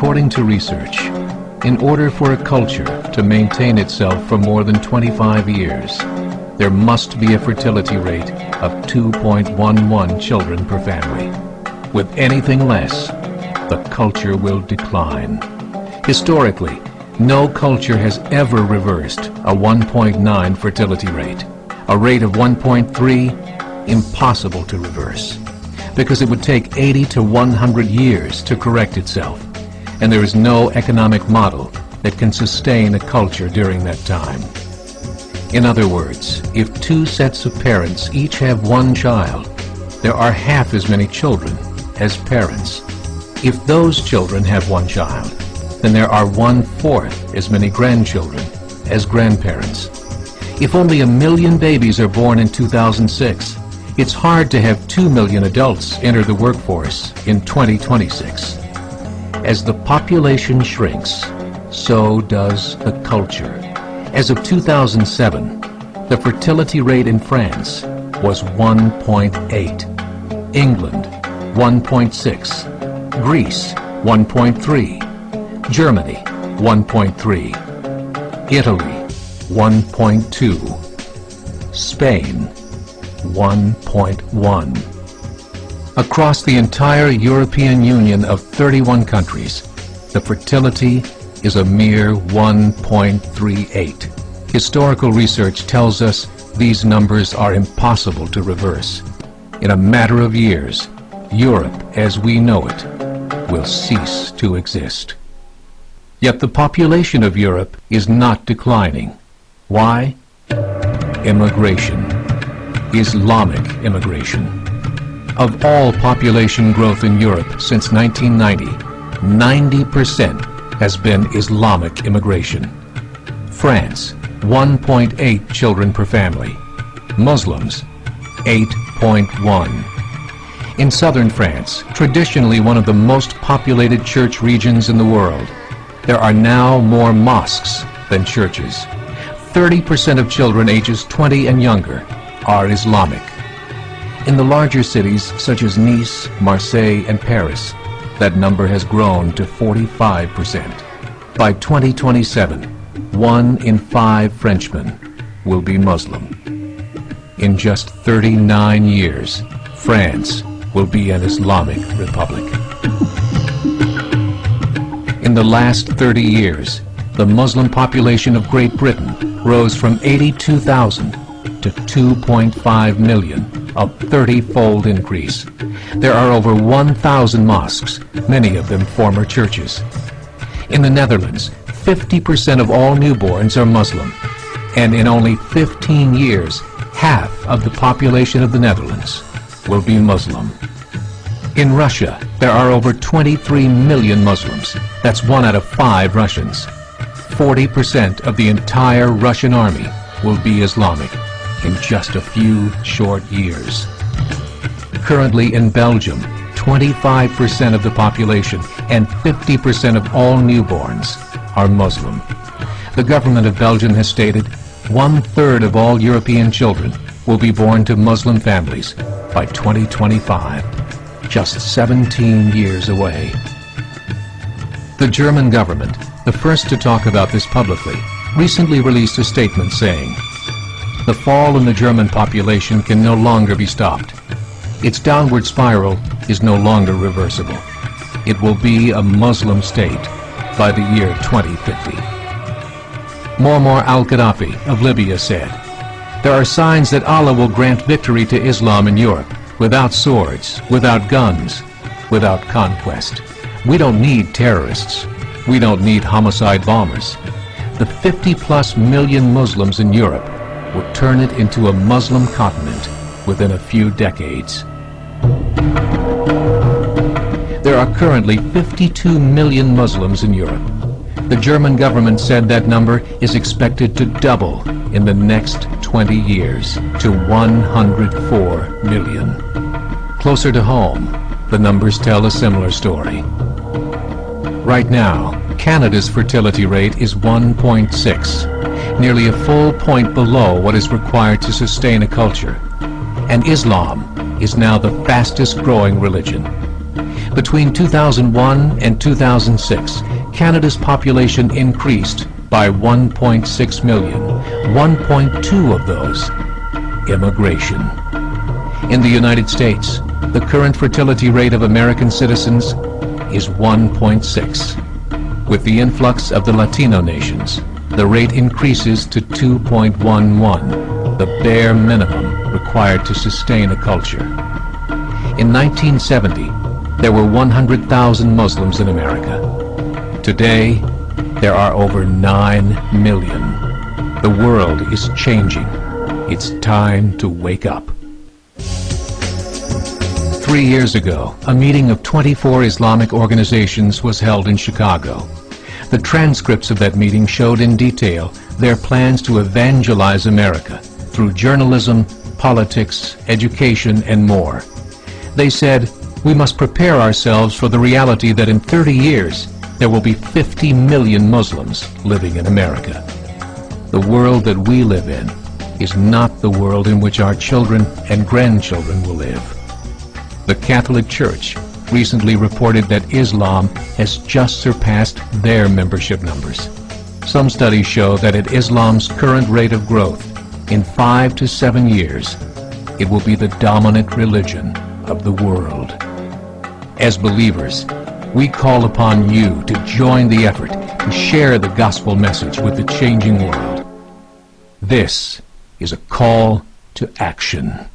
According to research, in order for a culture to maintain itself for more than 25 years, there must be a fertility rate of 2.11 children per family. With anything less, the culture will decline. Historically, no culture has ever reversed a 1.9 fertility rate. A rate of 1.3, impossible to reverse, because it would take 80 to 100 years to correct itself, and there is no economic model that can sustain a culture during that time. In other words, if two sets of parents each have one child, there are half as many children as parents. If those children have one child, then there are 1/4 as many grandchildren as grandparents. If only 1 million babies are born in 2006, it's hard to have 2 million adults enter the workforce in 2026. As the population shrinks, so does the culture. As of 2007, the fertility rate in France was 1.8, England 1.6, Greece 1.3, Germany 1.3, Italy 1.2, Spain 1.1. Across the entire European Union of 31 countries, the fertility is a mere 1.38. Historical research tells us these numbers are impossible to reverse. In a matter of years, Europe as we know it will cease to exist. Yet the population of Europe is not declining. Why? Immigration. Islamic immigration. Of all population growth in Europe since 1990, 90% has been Islamic immigration. France, 1.8 children per family. Muslims, 8.1. In southern France, traditionally one of the most populated church regions in the world, there are now more mosques than churches. 30% of children ages 20 and younger are Islamic. In the larger cities such as Nice, Marseille, and Paris, that number has grown to 45%. By 2027, 1 in 5 Frenchmen will be Muslim. In just 39 years, France will be an Islamic republic. In the last 30 years, the Muslim population of Great Britain rose from 82,000 to 2.5 million, a 30-fold increase. There are over 1,000 mosques, many of them former churches. In the Netherlands, 50% of all newborns are Muslim, and in only 15 years, half of the population of the Netherlands will be Muslim. In Russia, there are over 23 million Muslims. That's 1 out of 5 Russians. 40% of the entire Russian army will be Islamic in just a few short years. Currently in Belgium, 25% of the population and 50% of all newborns are Muslim. The government of Belgium has stated 1/3 of all European children will be born to Muslim families by 2025, just 17 years away. The German government, the first to talk about this publicly, recently released a statement saying, "The fall in the German population can no longer be stopped. Its downward spiral is no longer reversible. It will be a Muslim state by the year 2050. Muammar al-Gaddafi of Libya said, "There are signs that Allah will grant victory to Islam in Europe, without swords, without guns, without conquest. We don't need terrorists. We don't need homicide bombers. The 50+ million Muslims in Europe will turn it into a Muslim continent within a few decades." There are currently 52 million Muslims in Europe. The German government said that number is expected to double in the next 20 years to 104 million. Closer to home, the numbers tell a similar story. Right now, Canada's fertility rate is 1.6, nearly a full point below what is required to sustain a culture. And Islam is now the fastest growing religion. Between 2001 and 2006, Canada's population increased by 1.6 million, 1.2 of those immigration. In the United States, the current fertility rate of American citizens is 1.6. With the influx of the Latino nations, the rate increases to 2.11, the bare minimum required to sustain a culture. In 1970, there were 100,000 Muslims in America. Today, there are over 9 million. The world is changing. It's time to wake up. 3 years ago, a meeting of 24 Islamic organizations was held in Chicago. The transcripts of that meeting showed in detail their plans to evangelize America through journalism, politics, education, and more. They said, we must prepare ourselves for the reality that in 30 years, there will be 50 million Muslims living in America. The world that we live in is not the world in which our children and grandchildren will live. The Catholic Church recently reported that Islam has just surpassed their membership numbers. Some studies show that at Islam's current rate of growth, in 5 to 7 years, it will be the dominant religion of the world. As believers, we call upon you to join the effort to share the gospel message with the changing world. This is a call to action.